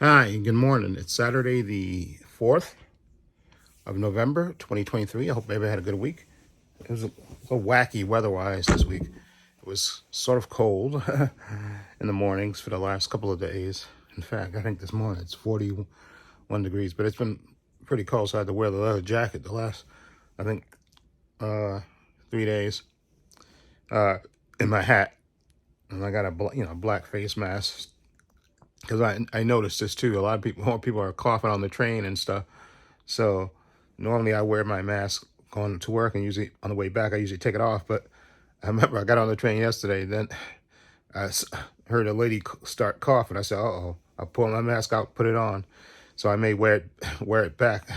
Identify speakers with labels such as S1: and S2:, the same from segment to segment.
S1: Hi, good morning. It's Saturday, the 4th of November, 2023. I hope everybody had a good week. It was a wacky weather-wise this week. It was sort of cold in the mornings for the last couple of days. In fact, I think this morning it's 41 degrees, but it's been pretty cold, so I had to wear the leather jacket the last, I think, 3 days, in my hat. And I got a black face mask because I noticed this too. A lot of more people are coughing on the train and stuff. So normally I wear my mask going to work, and usually on the way back I usually take it off. But I remember I got on the train yesterday, then heard a lady start coughing. I said, "Uh-oh." I pulled my mask out, put it on. So I may wear it back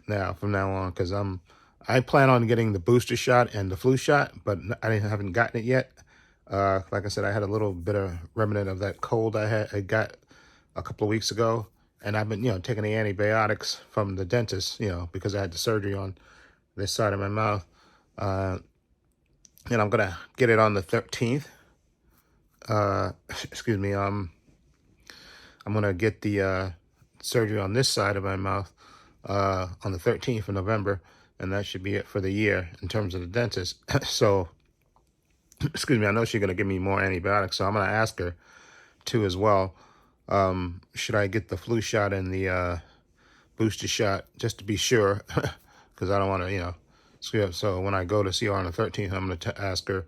S1: now from now on, because I plan on getting the booster shot and the flu shot, but haven't gotten it yet. Like I said, I had a little bit of remnant of that cold I got a couple of weeks ago, and I've been, taking the antibiotics from the dentist, because I had the surgery on this side of my mouth. And I'm gonna get it on the 13th. Excuse me. I'm gonna get the surgery on this side of my mouth on the 13th of November, and that should be it for the year in terms of the dentist. So, excuse me. I know she's gonna give me more antibiotics, so I'm gonna ask her too as well. Should I get the flu shot and the booster shot just to be sure? Because I don't want to, screw up. So when I go to see her on the 13th, I'm going to ask her,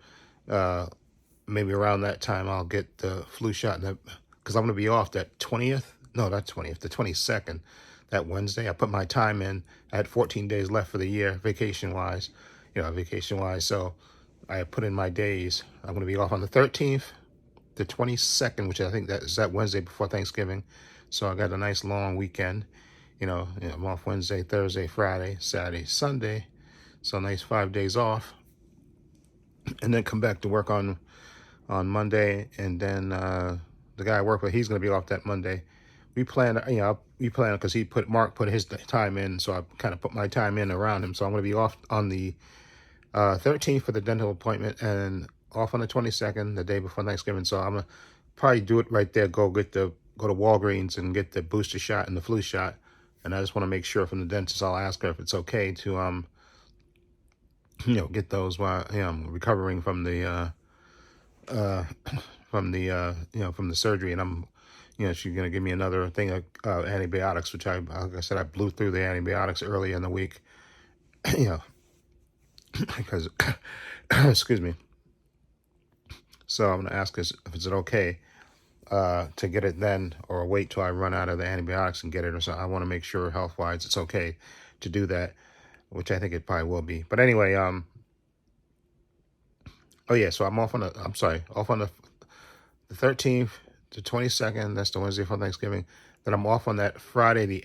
S1: maybe around that time I'll get the flu shot, because I'm going to be off that 20th. No, not 20th, the 22nd, that Wednesday. I put my time in. I had 14 days left for the year, vacation-wise. So I put in my days. I'm going to be off on the 13th, the 22nd, which I think that is that Wednesday before Thanksgiving. So I got a nice long weekend. I'm off Wednesday, Thursday, Friday, Saturday, Sunday. So nice 5 days off. And then come back to work on Monday. And then the guy I work with, he's going to be off that Monday. We plan, because Mark put his time in, so I kind of put my time in around him. So I'm going to be off on the 13th for the dental appointment, and off on the 22nd, the day before Thanksgiving. So I'm going to probably do it right there, go to Walgreens and get the booster shot and the flu shot. And I just want to make sure from the dentist, I'll ask her if it's okay to, get those while I'm recovering from the, from the surgery. And she's going to give me another thing of antibiotics, which like I said, I blew through the antibiotics early in the week, because, excuse me. So I'm going to ask her if it's okay to get it then, or wait till I run out of the antibiotics and get it, or so. I want to make sure health-wise it's okay to do that, which I think it probably will be. But anyway, oh yeah, so off on the 13th to 22nd. That's the Wednesday for Thanksgiving. Then I'm off on that Friday, the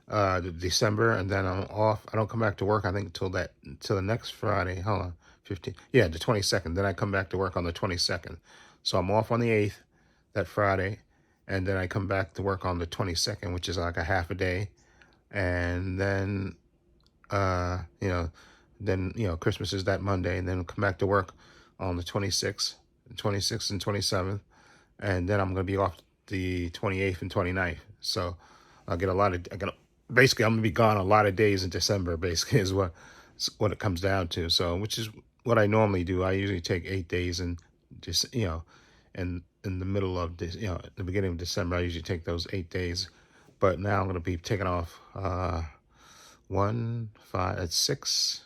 S1: 8th, December, and then I'm off. I don't come back to work, I think, till the next Friday. Hold on, 15. Yeah, the 22nd. Then I come back to work on the 22nd. So I'm off on the 8th, that Friday, and then I come back to work on the 22nd, which is like a half a day. And then, Christmas is that Monday, and then come back to work on the 26th and 27th. And then I'm going to be off the 28th and 29th. So basically I'm going to be gone a lot of days in December, basically, is what it comes down to. So, which is what I normally do. I usually take 8 days, and just, in the middle of this, at the beginning of December, I usually take those 8 days. But now I'm going to be taking off 1, 5, 6,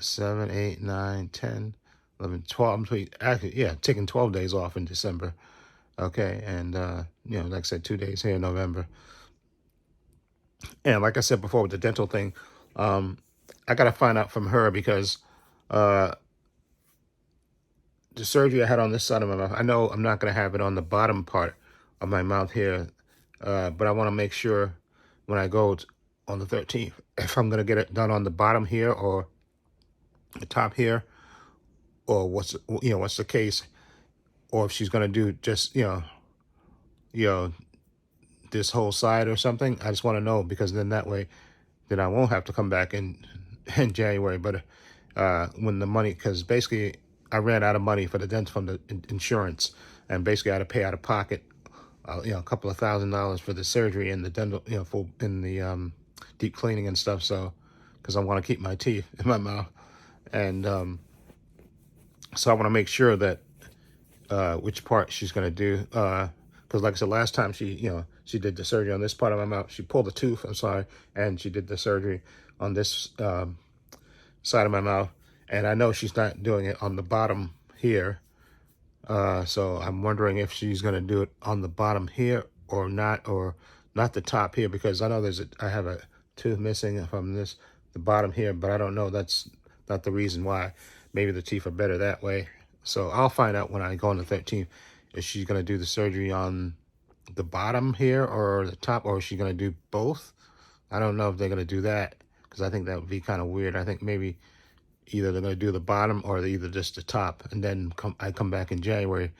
S1: 7, 8, 9, 10, 11, 12. Taking 12 days off in December. Okay, and like I said, 2 days here in November. And like I said before with the dental thing, I got to find out from her, because the surgery I had on this side of my mouth, I know I'm not going to have it on the bottom part of my mouth here, but I want to make sure when I go on the 13th, if I'm going to get it done on the bottom here or the top here, or what's the case, or if she's going to do just, this whole side or something. I just want to know, because then that way, then I won't have to come back in January. But when the money, because basically I ran out of money for the from the insurance, and basically I had to pay out of pocket, a couple of $1,000 for the surgery and the dental, for in the deep cleaning and stuff. So, because I want to keep my teeth in my mouth, and so I want to make sure that which part she's going to do. Because like I said, last time she did the surgery on this part of my mouth. She pulled a tooth, I'm sorry, and she did the surgery on this side of my mouth. And I know she's not doing it on the bottom here. So I'm wondering if she's going to do it on the bottom here or not the top here, because I know I have a tooth missing from the bottom here, but I don't know. That's not the reason why. Maybe the teeth are better that way. So I'll find out when I go on the 13th if she's going to do the surgery on the bottom here or the top, or is she going to do both? I don't know if they're going to do that, because I think that would be kind of weird. I think maybe either they're going to do the bottom or either just the top, and then I come back in January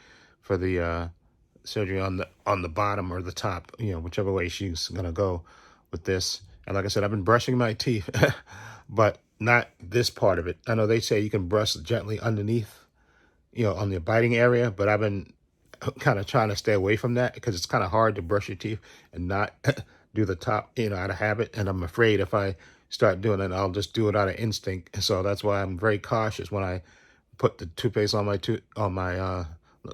S1: for the surgery on the bottom or the top, whichever way she's going to go with this. And like I said, I've been brushing my teeth, but not this part of it. I know they say you can brush gently underneath, on the biting area, but I've been kind of trying to stay away from that, because it's kind of hard to brush your teeth and not do the top, out of habit. And I'm afraid if I start doing it, I'll just do it out of instinct. So that's why I'm very cautious when I put the toothpaste on my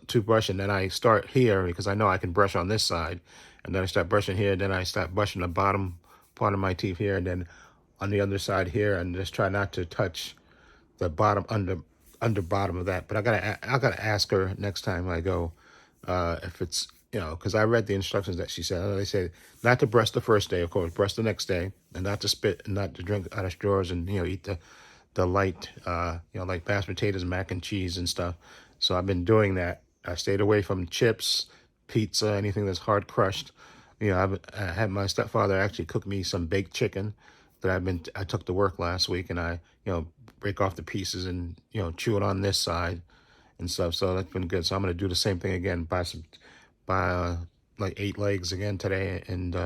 S1: toothbrush, and then I start here, because I know I can brush on this side, and then I start brushing here, then I start brushing the bottom part of my teeth here, and then on the other side here, and just try not to touch the bottom under bottom of that. But I gotta ask her next time I go, if it's, because I read the instructions that she said. They say not to brush the first day, of course, brush the next day, and not to spit and not to drink out of straws, and eat the light, like mashed potatoes, mac and cheese and stuff. So I've been doing that. I stayed away from chips, pizza, anything that's hard crushed. I had my stepfather actually cook me some baked chicken that I took to work last week, and I, break off the pieces and, chew it on this side and stuff. So that's been good. So I'm going to do the same thing again, buy like 8 legs again today, and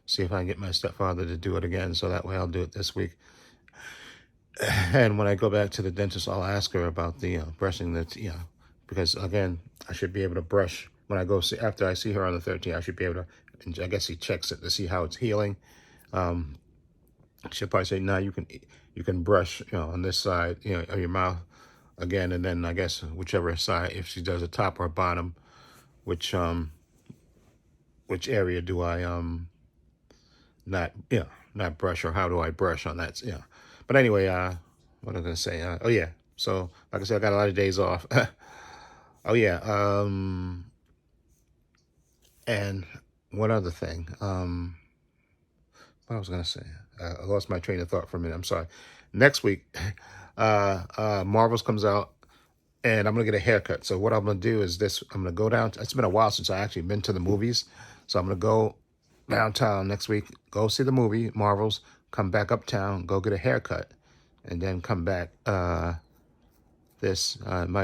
S1: see if I can get my stepfather to do it again. So that way I'll do it this week. And when I go back to the dentist, I'll ask her about the brushing because again, I should be able to brush when I go see, after I see her on the 13th, I should be able to, and I guess he checks it to see how it's healing. She'll probably say, no, you can brush, on this side, of your mouth again, and then I guess whichever side, if she does a top or a bottom, which area do I not brush, or how do I brush on that? But anyway, what was I gonna say? Oh yeah, so like I said, I got a lot of days off. Oh yeah, and one other thing, what I was gonna say, I lost my train of thought for a minute. I'm sorry. Next week, Marvels comes out, and I'm gonna get a haircut. So what I'm gonna do is this: I'm gonna go down. It's been a while since I actually been to the movies, so I'm gonna go downtown next week, go see the movie Marvels, come back uptown, go get a haircut, and then come back. My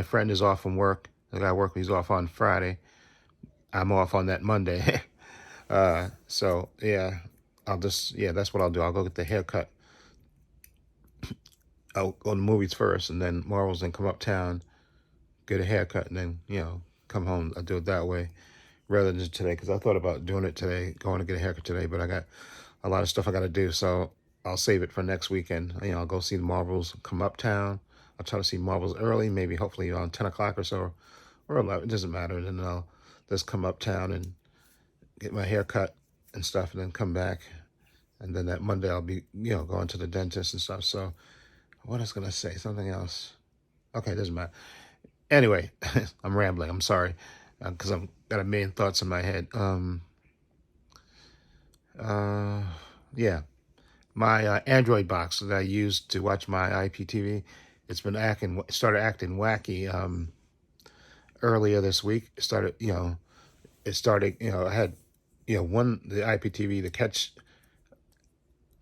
S1: friend is off from work. The guy I work with, he's off on Friday. I'm off on that Monday. So yeah, that's what I'll do. I'll go get the haircut. I'll go to the movies first, and then Marvels, and come uptown, get a haircut, and then come home. I'll do it that way rather than today, because I thought about doing it today, going to get a haircut today, but I got a lot of stuff I got to do, so I'll save it for next weekend. I'll go see the Marvels, come uptown. I'll try to see Marvels early, maybe hopefully around 10 o'clock or so, or 11, it doesn't matter. And then I'll just come uptown and get my hair cut and stuff, and then come back. And then that Monday I'll be, going to the dentist and stuff. So what I was going to say, something else. Okay, it doesn't matter. Anyway, I'm rambling. I'm sorry, because I've got a million thoughts in my head. Yeah, my Android box that I used to watch my IPTV, it's been started acting wacky earlier this week. It started, I had, the IPTV, the Catch,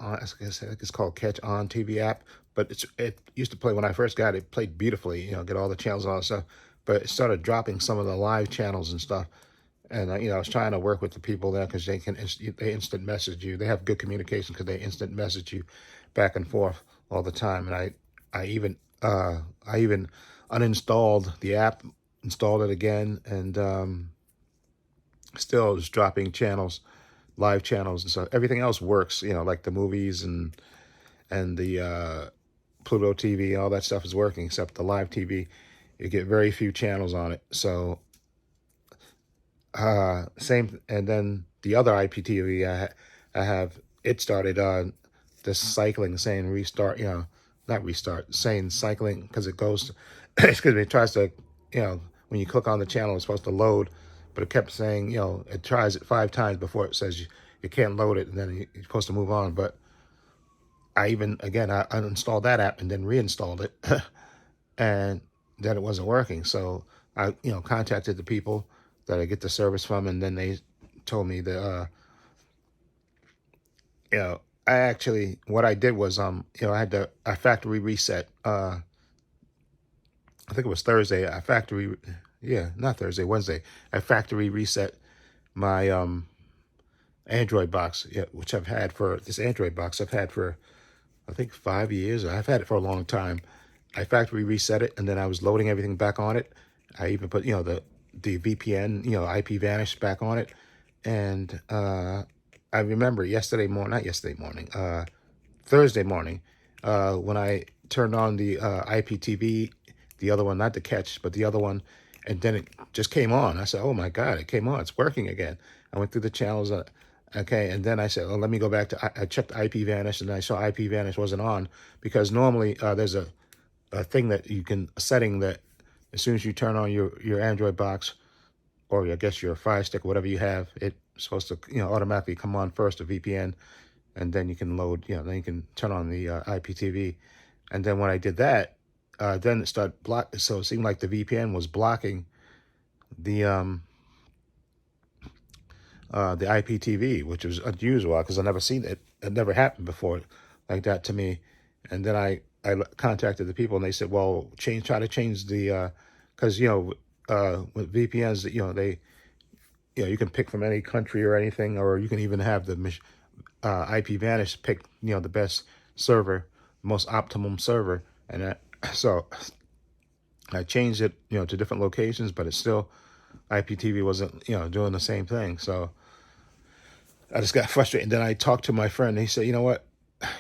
S1: I guess it's called Catch On TV app, but it used to play, when I first got it, it played beautifully, get all the channels and all that stuff, but it started dropping some of the live channels and stuff. And, I was trying to work with the people there, because they instant message you. They have good communication, because they instant message you back and forth all the time. And I even uninstalled the app, installed it again, and still just dropping channels, live channels and stuff. Everything else works, like the movies and the Pluto TV, all that stuff is working, except the live TV. You get very few channels on it. So same, and then the other IPTV I have, it started this cycling, saying restart, not restart, saying cycling, because it goes, excuse me, it tries to, when you click on the channel, it's supposed to load, but it kept saying, it tries it 5 times before it says you can't load it, and then you're supposed to move on. But I uninstalled that app and then reinstalled it, and then it wasn't working. So I, contacted the people that I get the service from, and then they told me that, I actually, what I did was, I had a factory reset. I think it was Thursday. Not Thursday, Wednesday. I factory reset my Android box, which I've had for this Android box. I've had for, I think, 5 years. I've had it for a long time. I factory reset it, and then I was loading everything back on it. I even put, the VPN, IP vanish back on it. And I remember Thursday morning, when I turned on the IPTV, the other one, not the catch, but the other one, and then it just came on. I said, oh my God, it came on. It's working again. I went through the channels. Okay, and then I said, oh, let me go back to, I checked IP vanish, and I saw IP vanish wasn't on, because normally there's a thing that you can, a setting that as soon as you turn on your Android box, or I guess your Fire Stick, whatever you have, it's supposed to, automatically come on first, a VPN, and then you can load, then you can turn on the IPTV. And then when I did that, then it started so it seemed like the VPN was blocking the IPTV, which was unusual because I never seen it. It never happened before like that to me. And then I contacted the people, and they said, well, try to change the, because, with VPNs, they, you can pick from any country or anything, or you can even have the IP vanish pick, the best server, most optimum server. And so I changed it, to different locations, but it's still, IPTV wasn't, doing the same thing. So I just got frustrated. And then I talked to my friend. He said, you know what?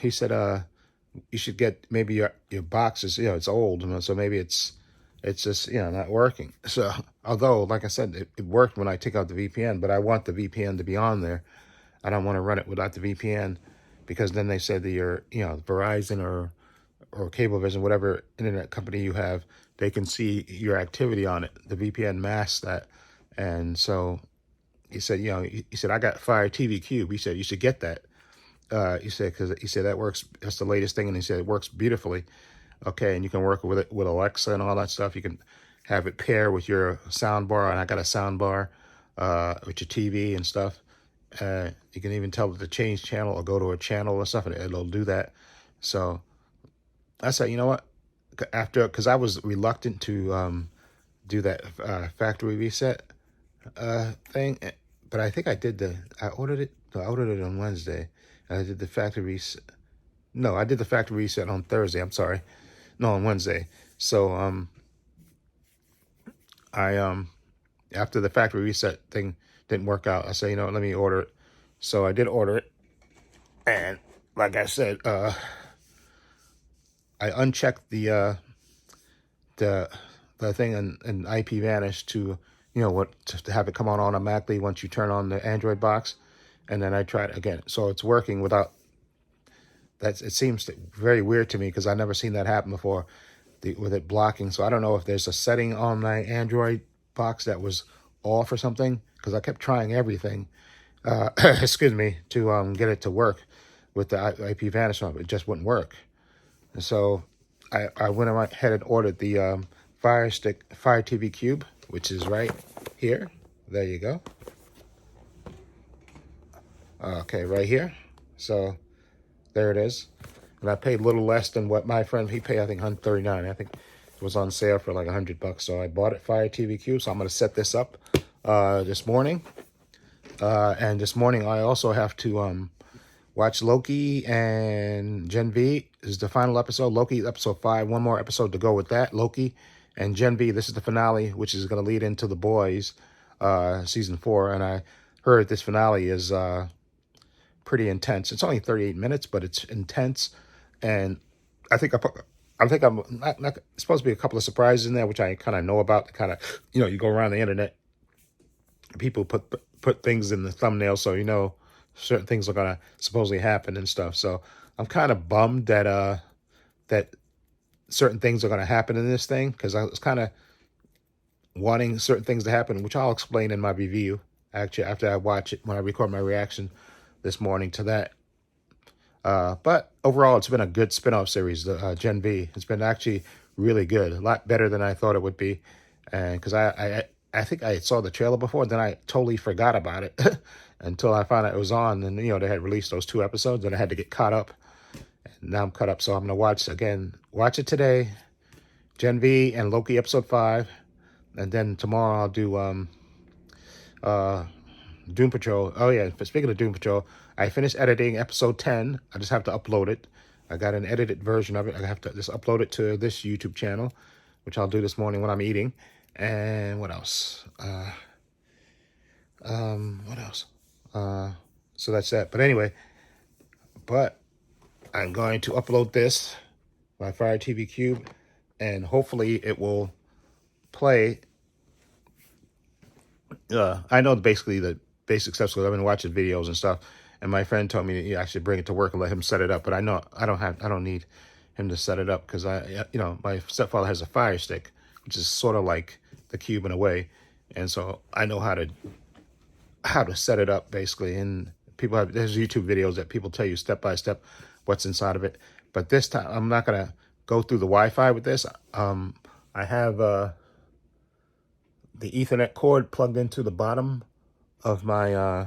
S1: He said, you should get, maybe your box is, it's old, so maybe it's just, not working. So although, like I said, it worked when I took out the VPN, but I want the VPN to be on there. I don't want to run it without the VPN, because then they said that your, Verizon or Cablevision, whatever internet company you have, they can see your activity on it. The VPN masks that. And so he said, he said, I got Fire TV Cube. He said, you should get that. He said, because he said that works, that's the latest thing. And he said, it works beautifully. Okay. And you can work with it with Alexa and all that stuff. You can have it pair with your sound bar. And I got a sound bar with your TV and stuff. You can even tell it to change channel or go to a channel or stuff, and it'll do that. So I said, you know what? Because I was reluctant to do that factory reset thing, but I think I ordered it on Wednesday. I did the factory reset. No, I did the factory reset on Thursday. I'm sorry. No, on Wednesday. So I after the factory reset thing didn't work out, I said, let me order it. So I did order it, and like I said, I unchecked the thing in IP vanish to, to have it come on automatically once you turn on the Android box, and then I tried again. So it's working without. It seems very weird to me, because I've never seen that happen before, with it blocking. So I don't know if there's a setting on my Android box that was off or something, because I kept trying everything, excuse me, to get it to work with the IP vanish on it. It just wouldn't work. And so I went ahead and ordered the Fire TV Cube, which is right here. There you go. Okay, right here. So there it is. And I paid a little less than what my friend, he paid, I think, $139. I think it was on sale for like $100. So I bought it, Fire TV Cube. So I'm going to set this up this morning. And this morning I also have to watch Loki and Gen V is the final episode. Loki, episode 5. One more episode to go with that, Loki. And Gen V, this is the finale, which is going to lead into The Boys, season 4. And I heard this finale is pretty intense. It's only 38 minutes, but it's intense. And I think I'm not supposed to be a couple of surprises in there, which I kind of know about. Kind of, you go around the internet, people put things in the thumbnail, so certain things are gonna supposedly happen and stuff. So I'm kind of bummed that that certain things are gonna happen in this thing, because I was kind of wanting certain things to happen, which I'll explain in my review actually after I watch it, when I record my reaction this morning to that. But overall, it's been a good spin-off series, the Gen V. It's been actually really good, a lot better than I thought it would be. And because I think I saw the trailer before, then I totally forgot about it until I found out it was on. And, they had released those 2 episodes, and I had to get caught up. And now I'm caught up, so I'm going to watch it today, Gen V and Loki episode 5. And then tomorrow I'll do Doom Patrol. Oh yeah, speaking of Doom Patrol, I finished editing episode 10. I just have to upload it. I got an edited version of it. I have to just upload it to this YouTube channel, which I'll do this morning when I'm eating. And what else? What else? So that's that. But anyway, I'm going to upload this, my Fire TV Cube, and hopefully it will play. I know basically the basic steps, because I've been watching videos and stuff, and my friend told me I should bring it to work and let him set it up. But I know I don't need him to set it up, because my stepfather has a Fire Stick, which is sort of like the Cube in a way, and so I know how to set it up basically. And there's YouTube videos that people tell you step by step what's inside of it. But this time I'm not gonna go through the Wi-Fi with this. I have the Ethernet cord plugged into the bottom of my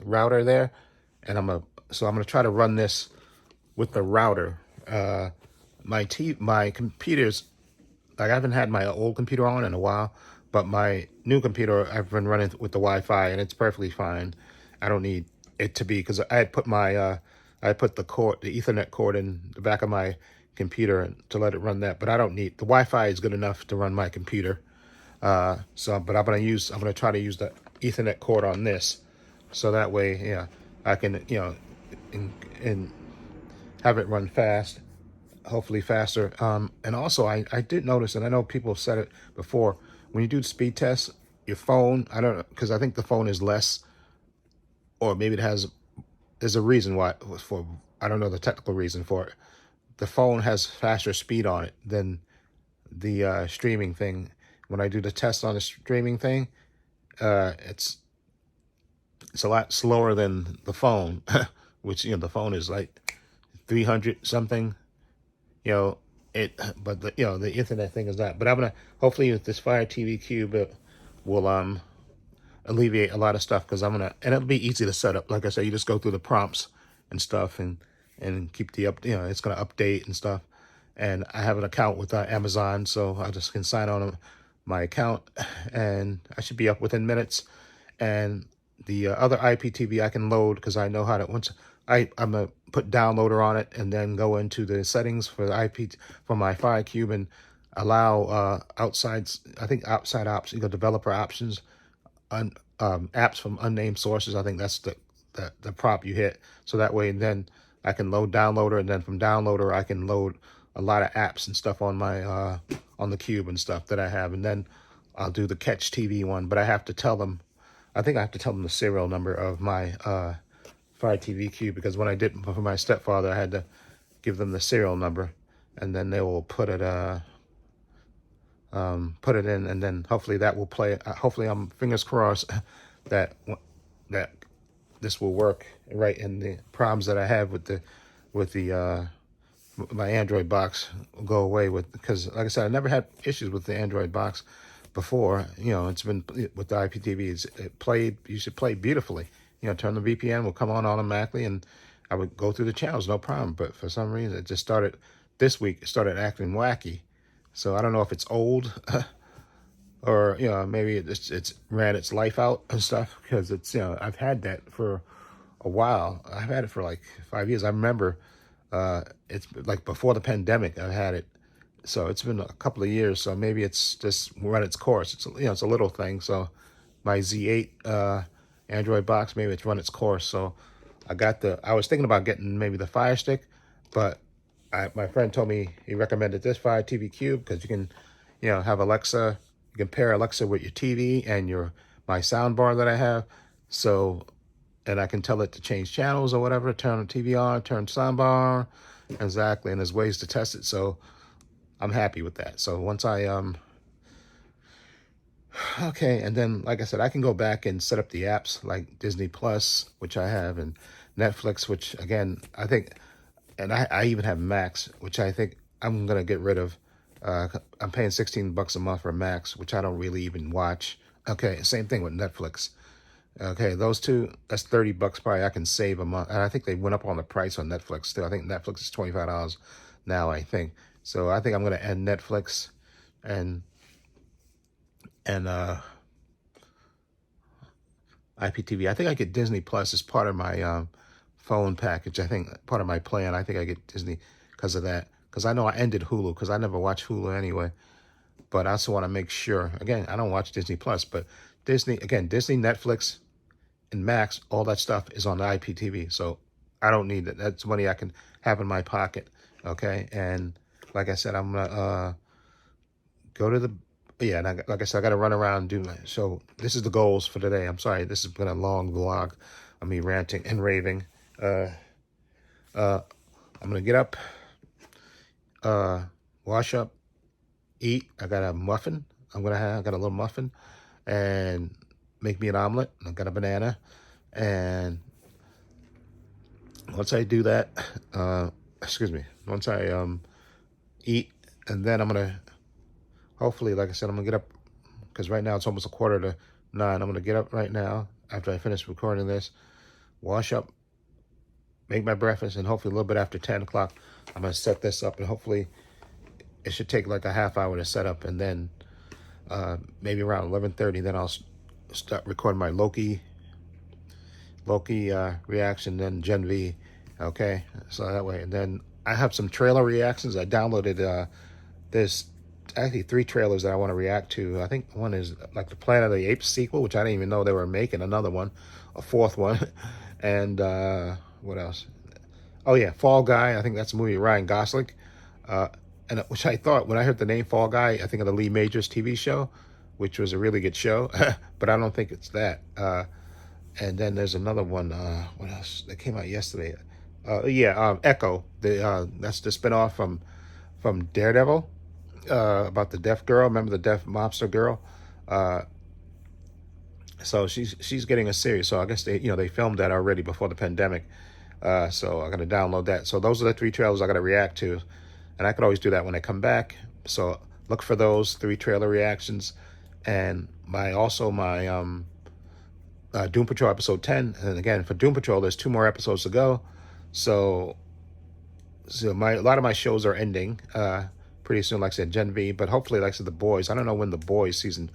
S1: router there, and I'm gonna try to run this with the router. My computer's, like, I haven't had my old computer on in a while, but my new computer I've been running with the Wi-Fi, and it's perfectly fine. I don't need it to be, because I had put the Ethernet cord in the back of my computer to let it run that, but I don't need the Wi-Fi is good enough to run my computer. But I'm gonna try to use the Ethernet cord on this, so that way, I can and have it run fast, hopefully faster. And also I did notice, and I know people have said it before, when you do the speed test, your phone, I don't know, because I think the phone is less, or maybe there's a reason why, I don't know the technical reason for it. The phone has faster speed on it than the streaming thing. When I do the test on the streaming thing, it's a lot slower than the phone, which, the phone is like 300 something, but the Ethernet thing is not. But I'm gonna, hopefully with this Fire TV Cube, it will alleviate a lot of stuff, because and it'll be easy to set up. Like I said, you just go through the prompts and stuff, and keep it's gonna update and stuff. And I have an account with Amazon, so I just can sign on my account, and I should be up within minutes. And the other IPTV I can load, because I know how to, once I'm gonna put downloader on it, and then go into the settings for the for my Fire Cube, and allow outside options, developer options, apps from unnamed sources. I think that's the prompt you hit. So that way, then I can load downloader, and then from downloader I can load a lot of apps and stuff on my on the Cube and stuff that I have. And then I'll do the Catch TV one, but I have to tell them, I think I have to tell them the serial number of my Fire TV Cube, because when I did for my stepfather, I had to give them the serial number, and then they will put it in, and then hopefully that will play. Hopefully, I'm fingers crossed that this will work right in the problems that I have with my Android box will go away because, like I said, I never had issues with the Android box before. It's been with the IPTV. You should play beautifully. Turn the VPN, will come on automatically, and I would go through the channels, no problem. But for some reason, it just started this week. It started acting wacky. So I don't know if it's old, or maybe it's ran its life out and stuff, because it's I've had that for a while. I've had it for like 5 years. I remember it's like before the pandemic. I had it So it's been a couple of years. So maybe it's just run its course. It's it's a little thing. So my Z8 Android box, maybe it's run its course. So I was thinking about getting maybe the Fire Stick, but my friend told me he recommended this Fire TV Cube because you can, have Alexa. You can pair Alexa with your TV and my sound bar that I have. So, and I can tell it to change channels or whatever, turn the TV on, turn sound bar. Exactly. And there's ways to test it. So I'm happy with that. So once okay, and then like I said, I can go back and set up the apps like Disney Plus, which I have, and Netflix, which again I think, and I even have Max, which I think I'm gonna get rid of. I'm paying $16 a month for Max, which I don't really even watch. Okay, same thing with Netflix. Okay, those two, that's $30 probably I can save a month. And I think they went up on the price on Netflix too. I think Netflix is $25 now, I think. So I think I'm gonna end Netflix and and IPTV. I think I get Disney Plus as part of my phone package. I think part of my plan. I think I get Disney because of that. Because I know I ended Hulu because I never watch Hulu anyway. But I also want to make sure. Again, I don't watch Disney Plus, but Disney, Netflix, and Max, all that stuff is on the IPTV. So I don't need that. That's money I can have in my pocket. Okay, and like I said, I'm gonna go to the and like I said, I got to run around and do my. So this is the goals for today. I'm sorry, this has been a long vlog of me ranting and raving. I'm gonna get up, wash up, eat. I got a muffin. I got a little muffin, and make me an omelet. I got a banana, and once I do that, excuse me. Once I eat, and then I'm gonna hopefully, like I said, I'm gonna get up because right now it's almost 8:45. I'm gonna get up right now after I finish recording this, wash up, make my breakfast, and hopefully a little bit after 10 o'clock, I'm gonna set this up, and hopefully it should take like a half hour to set up, and then maybe around 11:30, then I'll start recording my Loki reaction, then Gen V. Okay, so that way, and then I have some trailer reactions. I downloaded there's actually 3 trailers that I want to react to. I think one is like the Planet of the Apes sequel, which I didn't even know they were making. Another one, a 4th one, and what else? Oh yeah, Fall Guy. I think that's a movie with Ryan Gosling, and which I thought when I heard the name Fall Guy, I think of the Lee Majors TV show, which was a really good show, but I don't think it's that. And then there's another one. What else? That came out yesterday. Echo. That's the spinoff from Daredevil. About the deaf girl. Remember the deaf mobster girl? So she's getting a series. So I guess they filmed that already before the pandemic. So I'm gonna download that. So those are the 3 trailers I gotta react to, and I could always do that when I come back. So look for those 3 trailer reactions, and my Doom Patrol episode 10. And again, for Doom Patrol, there's 2 more episodes to go. So a lot of my shows are ending pretty soon, like I said, Gen V, but hopefully, like I said, The Boys. I don't know when The Boys season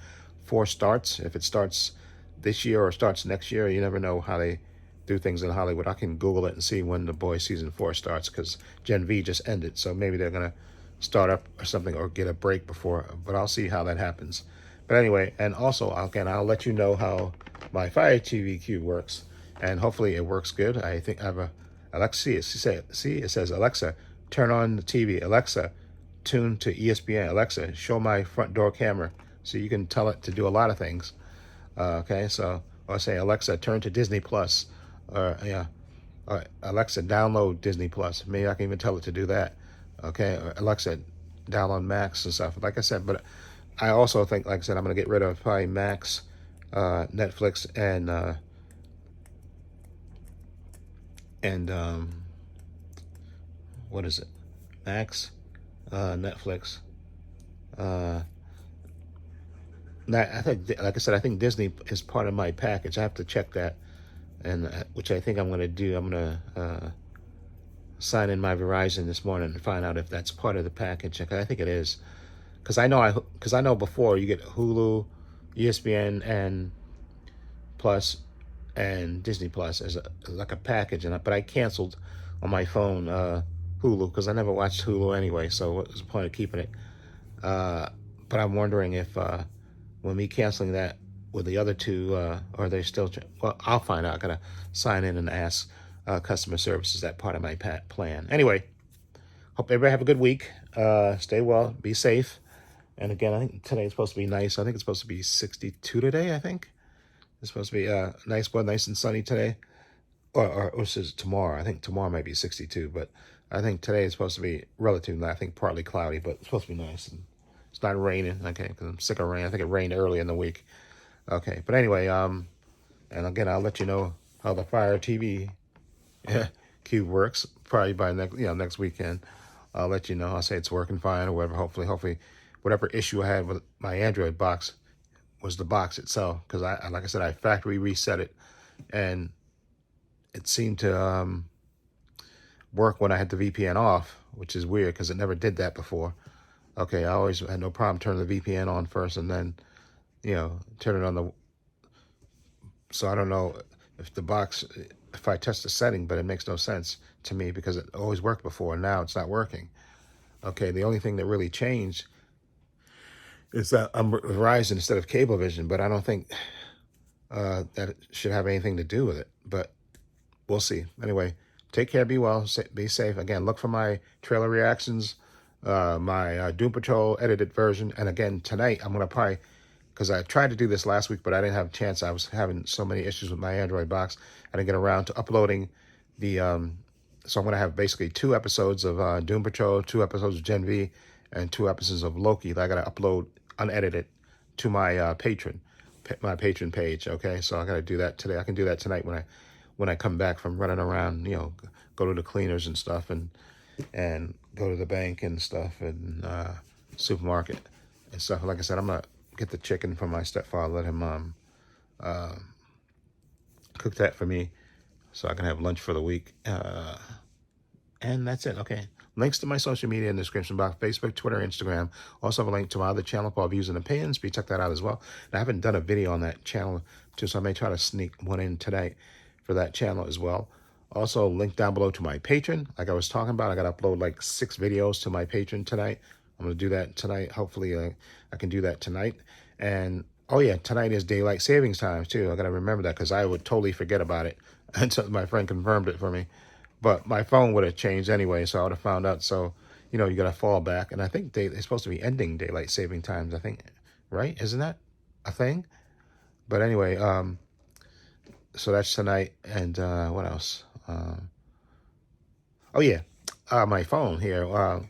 S1: 4 starts, if it starts this year or starts next year. You never know how they do things in Hollywood. I can Google it and see when The Boys season 4 starts, because Gen V just ended, so maybe they're gonna start up or something, or get a break before, but I'll see how that happens. But anyway, and also, again, I'll let you know how my Fire TV Cube works, and hopefully it works good. I think I have a Alexa. It says, Alexa, turn on the TV. Alexa, tune to ESPN. Alexa, show my front door camera. So you can tell it to do a lot of things. Okay, so or say, Alexa, turn to Disney Plus. Alexa, download Disney Plus. Maybe I can even tell it to do that. Okay, or Alexa, download Max and stuff. Like I said, but I also think, like I said, I'm gonna get rid of probably Max, Netflix, and what is it? Max, Netflix. I think, like I said, I think Disney is part of my package. I have to check that, and which I think I'm going to do. I'm going to sign in my Verizon this morning and find out if that's part of the package. I think it is, because I know before you get Hulu, ESPN, and Plus, and Disney Plus as like a package, but I canceled on my phone Hulu, because I never watched Hulu anyway, so what's the point of keeping it? But I'm wondering if when me canceling that with the other two, are they still? Well, I'll find out. I gotta sign in and ask customer service. Is that part of my plan? Anyway, hope everybody have a good week. Stay well, be safe. And again, I think today's supposed to be nice. I think it's supposed to be 62 today. I think it's supposed to be nice, well, nice and sunny today. Or this is tomorrow. I think tomorrow might be 62, but I think today is supposed to be relatively, I think partly cloudy, but it's supposed to be nice. And it's not raining, okay, because I'm sick of rain. I think it rained early in the week. Okay, but anyway, and again, I'll let you know how the Fire TV cube works probably by next weekend. I'll let you know. I'll say it's working fine or whatever. Hopefully, whatever issue I had with my Android box was the box itself, because like I said, I factory reset it, and it seemed to work when I had the VPN off, which is weird because it never did that before. Okay, I always had no problem turning the VPN on first and then, turn it on the. So I don't know if the box, if I test the setting, but it makes no sense to me because it always worked before and now it's not working. Okay, the only thing that really changed is that I'm Verizon instead of Cablevision, but I don't think that it should have anything to do with it. But we'll see. Anyway, take care, be well, be safe. Again, look for my trailer reactions, my Doom Patrol edited version. And again, tonight, I'm going to probably, because I tried to do this last week, but I didn't have a chance. I was having so many issues with my Android box. I didn't get around to uploading the, so I'm going to have basically 2 episodes of Doom Patrol, 2 episodes of Gen V, and 2 episodes of Loki that I got to upload unedited to my my patron page. Okay, so I got to do that today. I can do that tonight when I come back from running around, go to the cleaners and stuff, and go to the bank and stuff, and supermarket and stuff. Like I said, I'm gonna get the chicken from my stepfather, let him cook that for me so I can have lunch for the week. And that's it. Okay. Links to my social media in the description box: Facebook, Twitter, Instagram. Also have a link to my other channel called Views and Opinions. Please check that out as well. And I haven't done a video on that channel too, so I may try to sneak one in tonight for that channel as well. Also, link down below to my Patreon. Like I was talking about, I got to upload like 6 videos to my Patreon tonight. I'm going to do that tonight. Hopefully, I can do that tonight. And, oh yeah, tonight is daylight savings time too. I got to remember that because I would totally forget about it until my friend confirmed it for me. But my phone would have changed anyway, so I would have found out. So, you got to fall back. And I think they're supposed to be ending daylight saving times, I think. Right? Isn't that a thing? But anyway, so that's tonight. And what else? Oh, yeah. My phone here.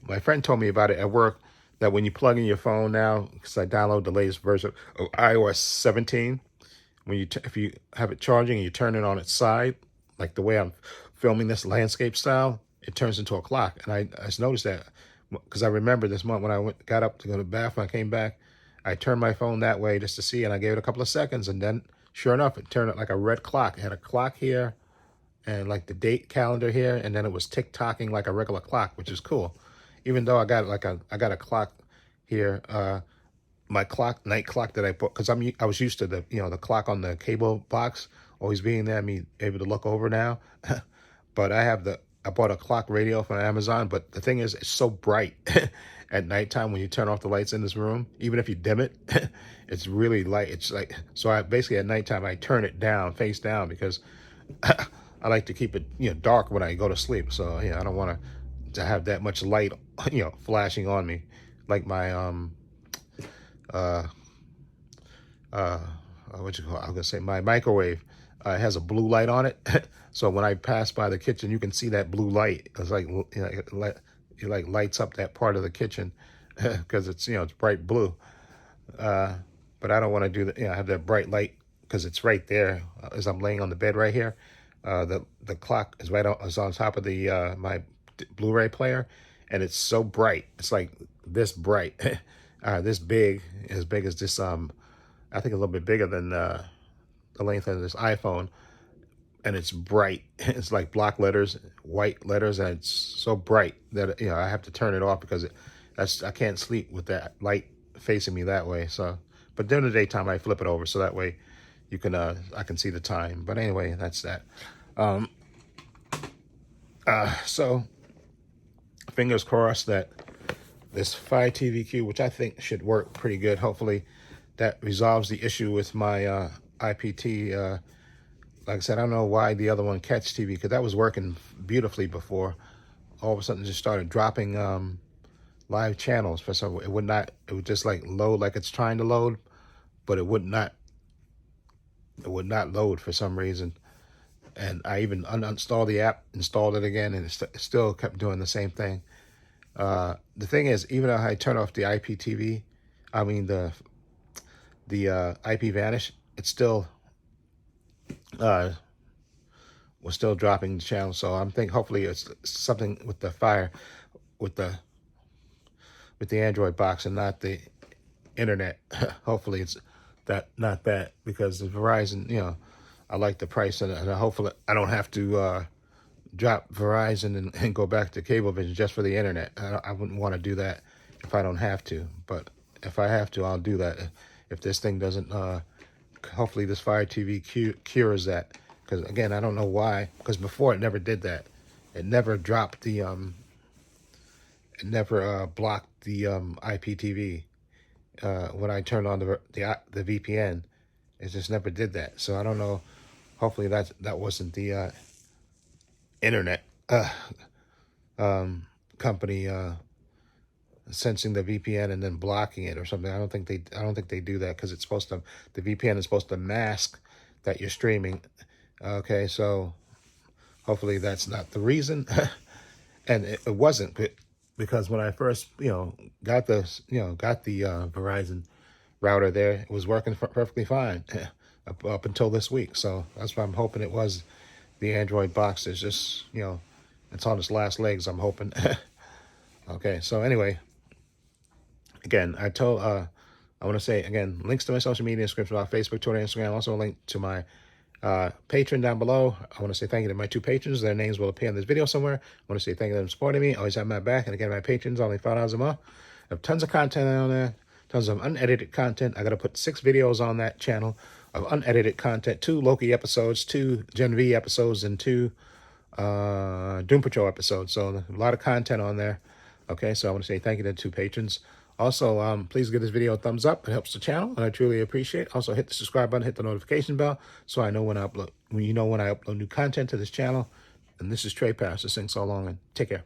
S1: My friend told me about it at work, that when you plug in your phone now, because I download the latest version of iOS 17, when if you have it charging and you turn it on its side, like the way I'm filming this landscape style, it turns into a clock. And I just noticed that because I remember this month when I got up to go to the bathroom, I came back, I turned my phone that way just to see, and I gave it a couple of seconds, and then sure enough, it turned out like a red clock. It had a clock here and like the date calendar here, and then it was tick-tocking like a regular clock, which is cool. Even though I got a clock here, my night clock that I put, because I was used to the the clock on the cable box always being there, me able to look over now. But I bought a clock radio from Amazon, but the thing is, it's so bright at nighttime when you turn off the lights in this room. Even if you dim it, it's really light. It's like, so I basically at nighttime I turn it down, face down, because I like to keep it dark when I go to sleep. So I don't want to have that much light flashing on me, like my what you call it? I'm gonna say my microwave has a blue light on it. So when I pass by the kitchen, you can see that blue light. It's like it like lights up that part of the kitchen because it's it's bright blue. But I don't want to do that. Have that bright light because it's right there as I'm laying on the bed right here. The clock is is on top of the my Blu-ray player, and it's so bright. It's like this bright, this big, as big as this. I think a little bit bigger than the length of this iPhone, and it's bright. It's like block letters, white letters, and it's so bright that I have to turn it off because I can't sleep with that light facing me that way. So, but during the daytime I flip it over so that way you can I can see the time. But anyway, that's that. So fingers crossed that this Fire TV Q, which I think should work pretty good, hopefully that resolves the issue with my IPT. Like I said, I don't know why the other one, Catch TV, because that was working beautifully before. All of a sudden, it just started dropping live channels for some. It would not. It would just like load like it's trying to load, but it would not. It would not load for some reason. And I even uninstalled the app, installed it again, and it still kept doing the same thing. The thing is, even though I turn off the IPTV, I mean the IP vanish, it's still was still dropping the channel. So I'm thinking hopefully it's something with the Fire, with the Android box and not the internet. Hopefully it's not that, because the Verizon, you know, I like the price, and hopefully I don't have to drop Verizon and go back to Cablevision just for the internet. I wouldn't want to do that if I don't have to, but if I have to, I'll do that. If this thing doesn't, hopefully this Fire TV cures that, because again, I don't know why, because before it never did that. It never dropped the, it never blocked the IPTV when I turned on the VPN. It just never did that. So I don't know. Hopefully that wasn't the internet company sensing the VPN and then blocking it or something. I don't think they do that, because it's supposed to. The VPN is supposed to mask that you're streaming. Okay, so hopefully that's not the reason. And it wasn't, because when I first, got the Verizon router there, it was working perfectly fine up until this week. So that's why I'm hoping it was the Android box. Is just, it's on its last legs, I'm hoping. Okay, so anyway, again, I want to say again, links to my social media description on Facebook, Twitter, Instagram. Also a link to my Patreon down below. I want to say thank you to my 2 patrons. Their names will appear in this video somewhere. I want to say thank you to them supporting me. Always have my back. And again, my patrons, only $5 a month. I have tons of content on there, tons of unedited content. I got to put 6 videos on that channel of unedited content, 2 Loki episodes, 2 Gen V episodes, and 2 Doom Patrol episodes. So a lot of content on there. Okay, so I want to say thank you to the 2 patrons. Also, please give this video a thumbs up. It helps the channel, and I truly appreciate it. Also, hit the subscribe button, hit the notification bell, so I know when I upload, when I upload new content to this channel. And this is Trepacer saying so long, and take care.